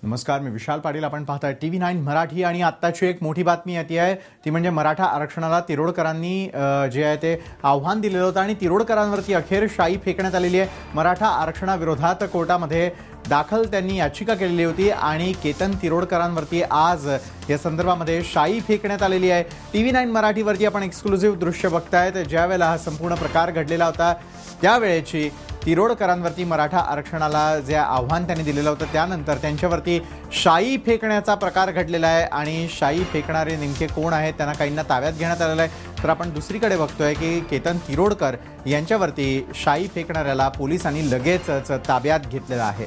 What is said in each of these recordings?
नमस्कार, मी विशाल पाटील. आपण पाहताय TV9 मराठी आणि आत्ताची एक मोठी बातमी येते आहे ती म्हणजे मराठा आरक्षणाला तिरोडकरांनी जे आहे ते आव्हान दिलेलं होतं आणि तिरोडकरांवरती अखेर शाई फेकण्यात आलेली आहे. मराठा आरक्षणाविरोधात कोर्टामध्ये दाखल त्यांनी याचिका केलेली होती आणि केतन तिरोडकरांवरती आज या संदर्भामध्ये शाई फेकण्यात आलेली आहे. TV9 मराठीवरती आपण एक्सक्लुझिव्ह दृश्य बघतायत. ज्यावेळेला हा संपूर्ण प्रकार घडलेला होता त्यावेळेची तिरोडकरांवरती मराठा आरक्षणाला जे आव्हान त्यांनी दिलेलं होतं त्यानंतर त्यांच्यावरती शाई फेकण्याचा प्रकार घडलेला आहे आणि शाई फेकणारे नेमके कोण आहेत त्यांना काहींना ताब्यात घेण्यात आलेलं आहे. तर आपण दुसरीकडे बघतोय की केतन तिरोडकर यांच्यावरती शाई फेकणाऱ्याला पोलिसांनी लगेचच ताब्यात घेतलेलं आहे.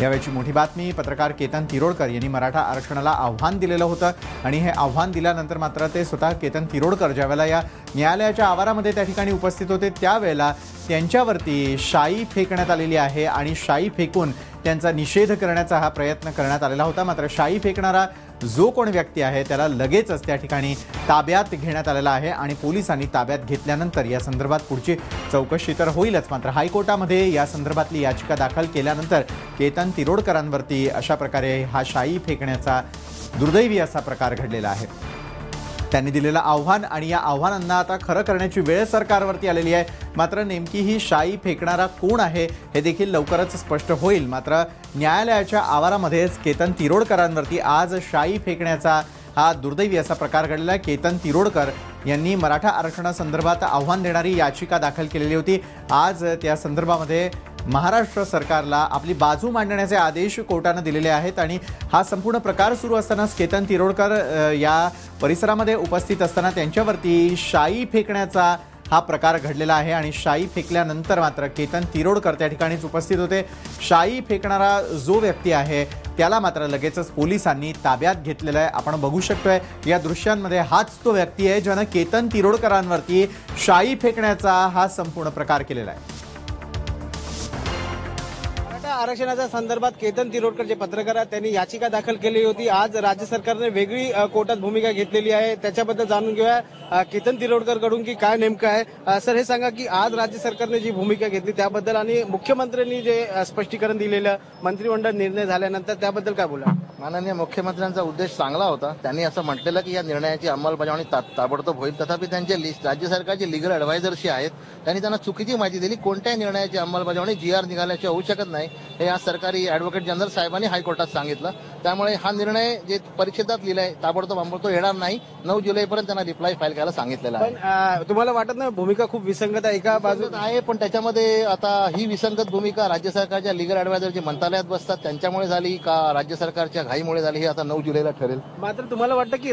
यावेळची मोठी बातमी, पत्रकार केतन तिरोडकर यांनी मराठा आरक्षणाला आव्हान दिलेलं होतं आणि हे आव्हान दिल्यानंतर मात्र ते स्वतः केतन तिरोडकर ज्यावेळेला या न्यायालयाच्या आवारामध्ये त्या ठिकाणी उपस्थित होते त्यावेळेला त्यांच्यावरती शाई फेकण्यात आलेली आहे आणि शाई फेकून त्यांचा निषेध करण्याचा हा प्रयत्न करण्यात आलेला होता. मात्र शाई फेकणारा जो कोण व्यक्ती आहे त्याला लगेचच त्या ठिकाणी ताब्यात घेण्यात आलेला आहे आणि पोलिसांनी ताब्यात घेतल्यानंतर या संदर्भात पुढची चौकशी तर होईलच. मात्र हायकोर्टामध्ये या संदर्भातली याचिका दाखल केल्यानंतर केतन तिरोडकरांवरती अशा प्रकारे हा शाई फेकण्याचा दुर्दैवी असा प्रकार घडलेला आहे. त्यांनी दिलेलं आव्हान आणि या आव्हानांना आता खरं करण्याची वेळ सरकारवरती आलेली आहे. मात्र नेमकी ही शाई फेकणारा कोण आहे हे देखील लवकरच स्पष्ट होईल. मात्र न्यायालयाच्या आवारामध्येच केतन तिरोडकरांवरती आज शाई फेकण्याचा हा दुर्दैवी असा प्रकार घडलेला आहे. केतन तिरोडकर यांनी मराठा आरक्षणासंदर्भात आव्हान देणारी याचिका दाखल केलेली होती. आज त्या संदर्भामध्ये महाराष्ट्र सरकारला आपली बाजू मांडण्याचे आदेश कोर्टाने दिलेले आहेत आणि हा संपूर्ण प्रकार सुरू असतानाच केतन तिरोडकर या परिसरामध्ये उपस्थित असताना त्यांच्यावरती शाई फेकण्याचा हा प्रकार घडलेला आहे आणि शाई फेकल्यानंतर मात्र केतन तिरोडकर त्या ठिकाणीच उपस्थित होते. शाई फेकणारा जो व्यक्ती आहे त्याला मात्र लगेचच पोलिसांनी ताब्यात घेतलेलं आहे. आपण बघू शकतोय या दृश्यांमध्ये हाच तो व्यक्ती आहे ज्यानं केतन तिरोडकरांवरती शाई फेकण्याचा हा संपूर्ण प्रकार केलेला आहे. आरक्षणाच्या संदर्भात केतन तिरोडकर जे पत्रकार आहेत त्यांनी याचिका दाखल केली होती. आज राज्य सरकारने वेगळी कोर्टात भूमिका घेतलेली आहे. त्याच्याबद्दल जाणून घेऊया केतन तिरोडकर कडून की काय नेमकं आहे. सर, हे सांगा की आज राज्य सरकारने जी भूमिका घेतली त्याबद्दल आणि मुख्यमंत्र्यांनी जे स्पष्टीकरण दिलेलं मंत्रिमंडळ निर्णय झाल्यानंतर त्याबद्दल काय बोला. माननीय मुख्यमंत्र्यांचा उद्देश चांगला होता. त्यांनी असं म्हटलेलं की या निर्णयाची अंमलबजावणी ताबडतोब होईल. तथापि त्यांचे राज्य सरकारचे लीगल ॲडवायझर्स आहेत त्यांनी त्यांना चुकीची माहिती दिली. कोणत्याही निर्णयाची अंमलबजावणी GR निघाल्याशिवाय होऊ शकत नाही हे आज सरकारी ॲडव्होकेट जनरल साहेबांनी हायकोर्टात सांगितलं. त्यामुळे हा निर्णय जे परिषदेत लिहिलाय ताबडतोब अंमलतो येणार नाही. 9 जुलैपर्यंत त्यांना रिप्लाय फाईल करायला सांगितलेलं आहे. पण तुम्हाला वाटत नाही भूमिका खूप विसंगत आहे. एका बाजूत आहे पण त्याच्यामध्ये आता ही विसंगत भूमिका राज्य सरकारच्या लीगल ॲडवायझर जे मंत्रालयात बसतात त्यांच्यामुळे झाली का राज्य सरकारच्या घाईमुळे झाली हे आता 9 जुलैला ठरेल. मात्र तुम्हाला वाटतं की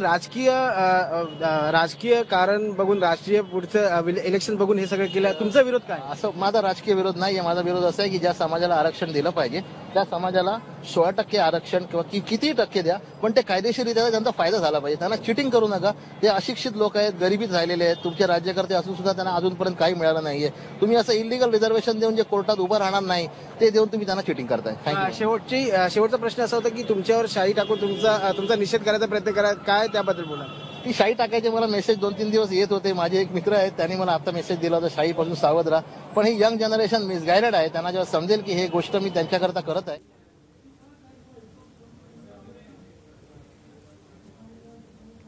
राजकीय कारण बघून राष्ट्रीय पुढचं इलेक्शन बघून हे सगळं केलं. तुमचा विरोध काय? असं माझा राजकीय विरोध नाही आहे. माझा विरोध असा आहे की ज्या समाजाला आरक्षण दिलं पाहिजे त्या समाजाला 16% आरक्षण किंवा किती टक्के द्या पण ते कायदेशीररित्या त्यांचा फायदा झाला पाहिजे. त्यांना चिटिंग करू नका. ते अशिक्षित लोक आहेत, गरिबीत राहिलेले आहेत. तुमचे राज्यकर्ते असून सुद्धा त्यांना अजूनपर्यंत काही मिळालं नाहीये. तुम्ही असं इलिगल रिझर्वेशन देऊन जे कोर्टात उभं राहणार नाही ते देऊन तुम्ही त्यांना चिटिंग करताय. शेवटचा प्रश्न असा होता की तुमच्यावर शाई टाकून तुमचा निषेध करायचा प्रयत्न करा. काय त्याबद्दल बोला. ती शाई टाकायचे मला मेसेज 2-3 दिवस येत होते. माझे एक मित्र आहेत त्यांनी मला आता मेसेज दिला होता शाईपासून सावध राहा. पण ही यंग जनरेशन मिसगायडेड आहे. त्यांना जेव्हा समजेल की हे गोष्ट मी त्यांच्याकरता करत आहे.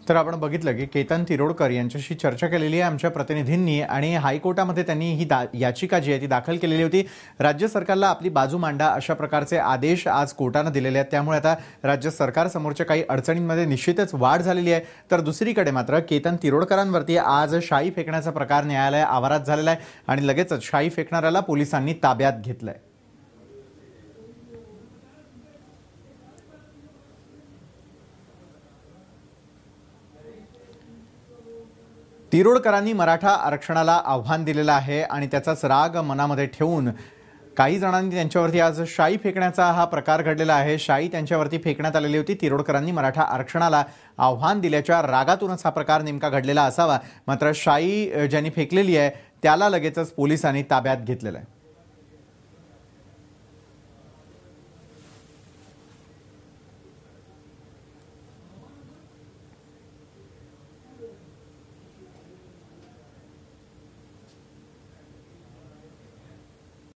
तर आपण बघितलं की केतन तिरोडकर यांच्याशी चर्चा केलेली आहे आमच्या प्रतिनिधींनी आणि हायकोर्टामध्ये त्यांनी ही याचिका जी आहे ती दाखल केलेली होती. राज्य सरकारला आपली बाजू मांडा अशा प्रकारचे आदेश आज कोर्टानं दिलेले आहेत. त्यामुळे आता राज्य सरकारसमोरच्या काही अडचणींमध्ये निश्चितच वाढ झालेली आहे. तर दुसरीकडे मात्र केतन तिरोडकरांवरती आज शाई फेकण्याचा प्रकार न्यायालय आवारात झालेला आहे आणि लगेचच शाई फेकणाऱ्याला पोलिसांनी ताब्यात घेतलंय. तिरोडकरांनी मराठा आरक्षणाला आव्हान दिलेलं आहे आणि त्याचाच राग मनामध्ये ठेवून काही जणांनी त्यांच्यावरती आज शाई फेकण्याचा हा प्रकार घडलेला आहे. शाई त्यांच्यावरती फेकण्यात आलेली होती. तिरोडकरांनी मराठा आरक्षणाला आव्हान दिल्याच्या रागातूनच हा प्रकार नेमका घडलेला असावा. मात्र शाई ज्यांनी फेकलेली आहे त्याला लगेचच पोलिसांनी ताब्यात घेतलेलं आहे.